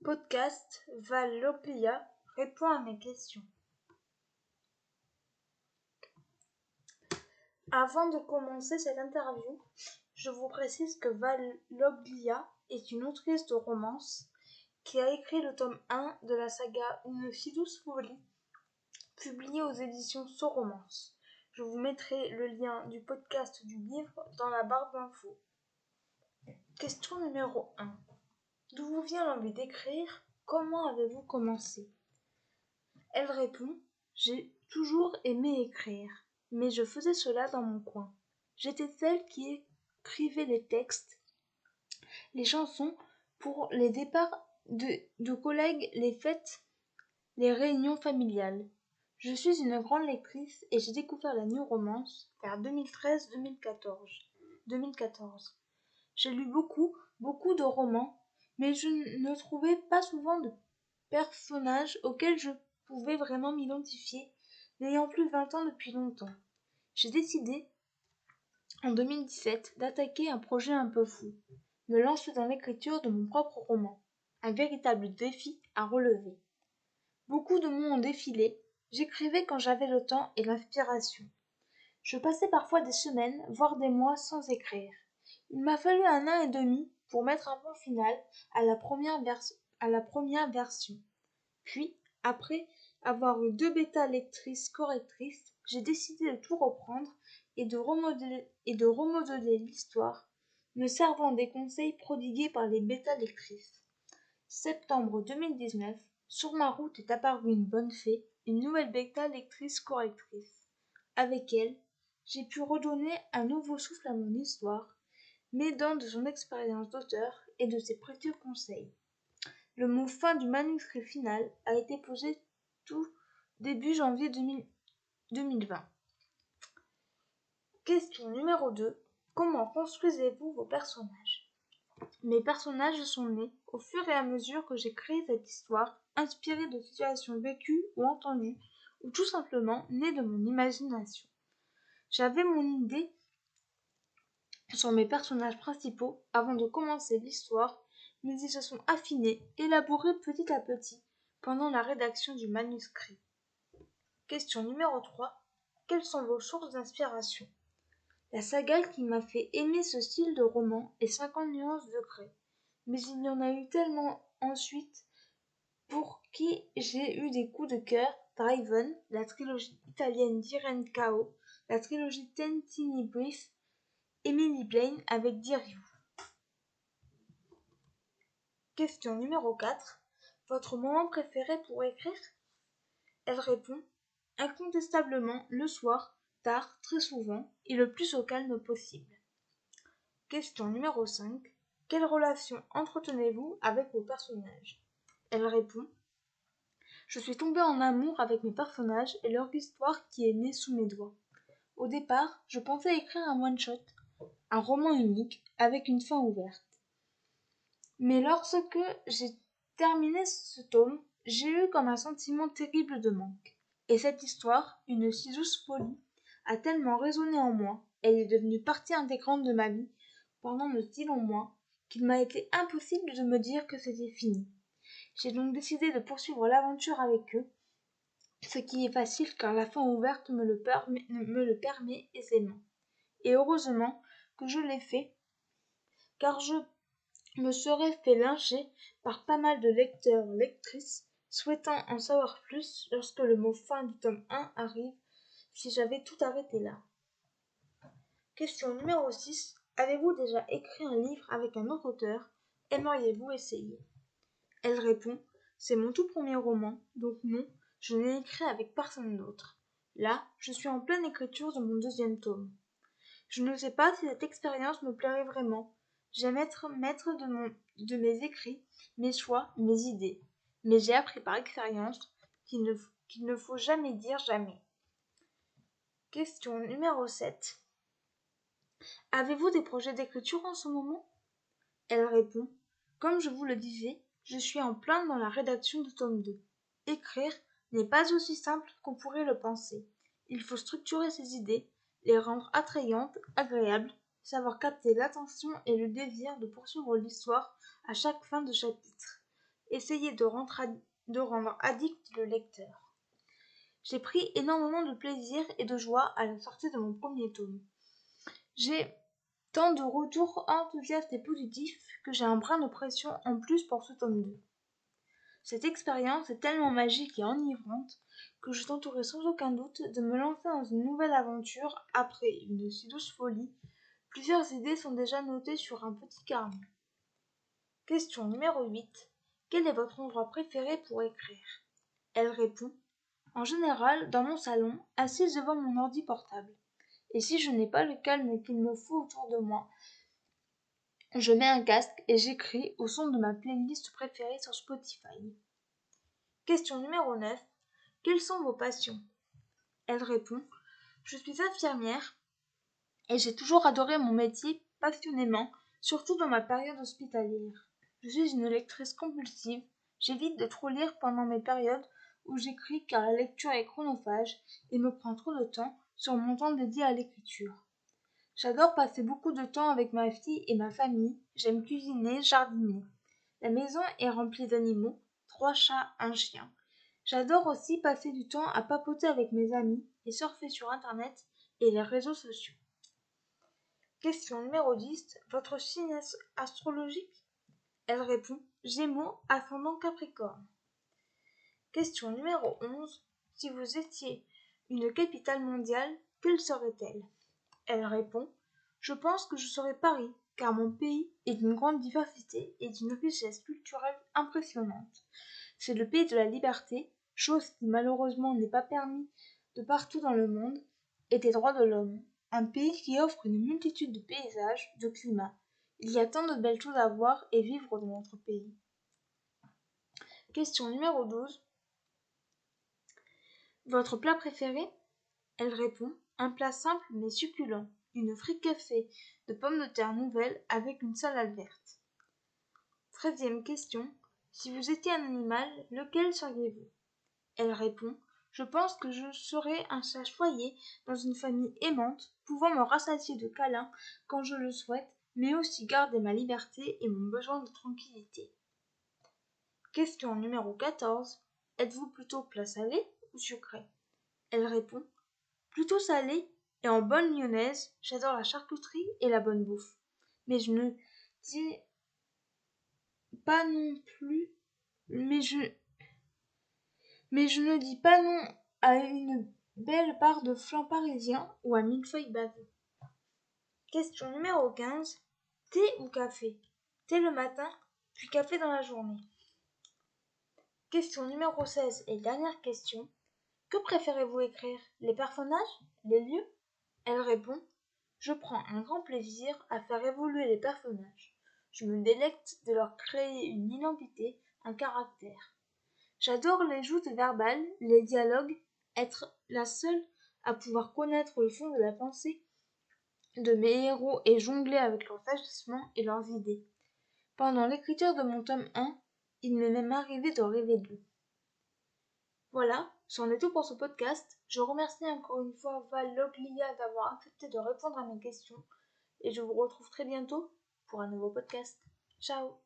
Podcast Valoplia répond à mes questions. Avant de commencer cette interview, je vous précise que Valoplia est une autrice de romance qui a écrit le tome 1 de la saga Une si douce folie, publié aux éditions Soromance. Je vous mettrai le lien du podcast du livre dans la barre d'infos. Question numéro 1. D'où vous vient l'envie d'écrire? Comment avez-vous commencé? Elle répond: j'ai toujours aimé écrire, mais je faisais cela dans mon coin. J'étais celle qui écrivait les textes, les chansons pour les départs de collègues, les fêtes, les réunions familiales. Je suis une grande lectrice et j'ai découvert la new romance vers 2013-2014. J'ai lu beaucoup de romans, mais je ne trouvais pas souvent de personnages auxquels je pouvais vraiment m'identifier, n'ayant plus 20 ans depuis longtemps. J'ai décidé, en 2017, d'attaquer un projet un peu fou, me lancer dans l'écriture de mon propre roman, un véritable défi à relever. Beaucoup de mots ont défilé, j'écrivais quand j'avais le temps et l'inspiration. Je passais parfois des semaines, voire des mois sans écrire. Il m'a fallu 1 an et demi pour mettre un point final à la première version. Puis, après avoir eu 2 bêta-lectrices correctrices, j'ai décidé de tout reprendre et de remodeler l'histoire, me servant des conseils prodigués par les bêta-lectrices. Septembre 2019, sur ma route est apparue une bonne fée, une nouvelle bêta-lectrice correctrice. Avec elle, j'ai pu redonner un nouveau souffle à mon histoire, m'aidant de son expérience d'auteur et de ses précieux conseils. Le mot fin du manuscrit final a été posé tout début janvier 2020. Question numéro 2. Comment construisez-vous vos personnages? Mes personnages sont nés au fur et à mesure que j'ai créé cette histoire, inspirée de situations vécues ou entendues, ou tout simplement née de mon imagination. J'avais mon idée sur mes personnages principaux avant de commencer l'histoire, mais ils se sont affinés, élaborés petit à petit pendant la rédaction du manuscrit. Question numéro 3. Quelles sont vos sources d'inspiration? La saga qui m'a fait aimer ce style de roman est 50 nuances de grès, mais il y en a eu tellement ensuite pour qui j'ai eu des coups de cœur: Driven, la trilogie italienne d'Irene Kao, la trilogie Ten Tiny Brief, Emily Blaine avec Dear You. Question numéro 4. Votre moment préféré pour écrire? Elle répond: incontestablement le soir, tard, très souvent, et le plus au calme possible. Question numéro 5. Quelle relation entretenez-vous avec vos personnages? Elle répond: je suis tombée en amour avec mes personnages et leur histoire qui est née sous mes doigts. Au départ, je pensais écrire un one-shot, un roman unique, avec une fin ouverte. Mais lorsque j'ai terminé ce tome, j'ai eu comme un sentiment terrible de manque. Et cette histoire, Une si douce folie, a tellement résonné en moi, elle est devenue partie intégrante de ma vie pendant de si longs mois, qu'il m'a été impossible de me dire que c'était fini. J'ai donc décidé de poursuivre l'aventure avec eux, ce qui est facile car la fin ouverte me le permet aisément. Et heureusement que je l'ai fait, car je me serais fait lyncher par pas mal de lecteurs-lectrices souhaitant en savoir plus lorsque le mot fin du tome 1 arrive, si j'avais tout arrêté là. Question numéro 6. Avez-vous déjà écrit un livre avec un autre auteur? Aimeriez-vous essayer? Elle répond: c'est mon tout premier roman, donc non, je n'ai écrit avec personne d'autre. Là, je suis en pleine écriture de mon 2e tome. Je ne sais pas si cette expérience me plairait vraiment. J'aime être maître de mes écrits, mes choix, mes idées. Mais j'ai appris par expérience qu'il ne faut jamais dire jamais. Question numéro 7. Avez-vous des projets d'écriture en ce moment? Elle répond: comme je vous le disais, je suis en plein dans la rédaction du tome 2. Écrire n'est pas aussi simple qu'on pourrait le penser. Il faut structurer ses idées, les rendre attrayantes, agréables, savoir capter l'attention et le désir de poursuivre l'histoire à chaque fin de chapitre. essayer de rendre addict le lecteur. J'ai pris énormément de plaisir et de joie à la sortie de mon premier tome. J'ai tant de retours enthousiastes et positifs que j'ai un brin de pression en plus pour ce tome 2. Cette expérience est tellement magique et enivrante que je tenterai sans aucun doute de me lancer dans une nouvelle aventure après une si douce folie. Plusieurs idées sont déjà notées sur un petit carnet. Question numéro 8. Quel est votre endroit préféré pour écrire? Elle répond: en général, dans mon salon, assise devant mon ordi portable. Et si je n'ai pas le calme qu'il me faut autour de moi, je mets un casque et j'écris au son de ma playlist préférée sur Spotify. Question numéro 9. Quelles sont vos passions? Elle répond: je suis infirmière et j'ai toujours adoré mon métier passionnément, surtout dans ma période hospitalière. Je suis une lectrice compulsive, j'évite de trop lire pendant mes périodes où j'écris car la lecture est chronophage et me prend trop de temps sur mon temps dédié à l'écriture. J'adore passer beaucoup de temps avec ma fille et ma famille, j'aime cuisiner, jardiner. La maison est remplie d'animaux, 3 chats, un chien. J'adore aussi passer du temps à papoter avec mes amis et surfer sur internet et les réseaux sociaux. Question numéro 10. Votre signe astrologique? Elle répond: Gémeaux, ascendant Capricorne. Question numéro 11. Si vous étiez une capitale mondiale, quelle serait-elle? Elle répond: je pense que je serais Paris, car mon pays est d'une grande diversité et d'une richesse culturelle impressionnante. C'est le pays de la liberté, chose qui malheureusement n'est pas permis de partout dans le monde, et des droits de l'homme. Un pays qui offre une multitude de paysages, de climats. Il y a tant de belles choses à voir et vivre dans notre pays. Question numéro 12. Votre plat préféré? Elle répond: un plat simple mais succulent, une fricassée de pommes de terre nouvelles avec une salade verte. 13e question. Si vous étiez un animal, lequel seriez-vous? Elle répond: je pense que je serais un chat choyé dans une famille aimante, pouvant me rassasier de câlins quand je le souhaite, mais aussi garder ma liberté et mon besoin de tranquillité. Question numéro 14. Êtes-vous plutôt plat salé ou sucré? Elle répond: plutôt salé et en bonne lyonnaise, j'adore la charcuterie et la bonne bouffe. Mais je ne dis pas non plus, mais je ne dis pas non à une belle part de flan parisien ou à millefeuille bavé. Question numéro 15. Thé ou café? Thé le matin, puis café dans la journée. Question numéro 16 et dernière question. Que préférez-vous écrire? Les personnages? Les lieux? Elle répond: je prends un grand plaisir à faire évoluer les personnages. Je me délecte de leur créer une identité, un caractère. J'adore les joutes verbales, les dialogues, être la seule à pouvoir connaître le fond de la pensée de mes héros et jongler avec leurs agissements et leurs idées. Pendant l'écriture de mon tome 1, il m'est même arrivé de rêver d'eux. Voilà, c'en est tout pour ce podcast. Je remercie encore une fois Val Loglia d'avoir accepté de répondre à mes questions et je vous retrouve très bientôt pour un nouveau podcast. Ciao!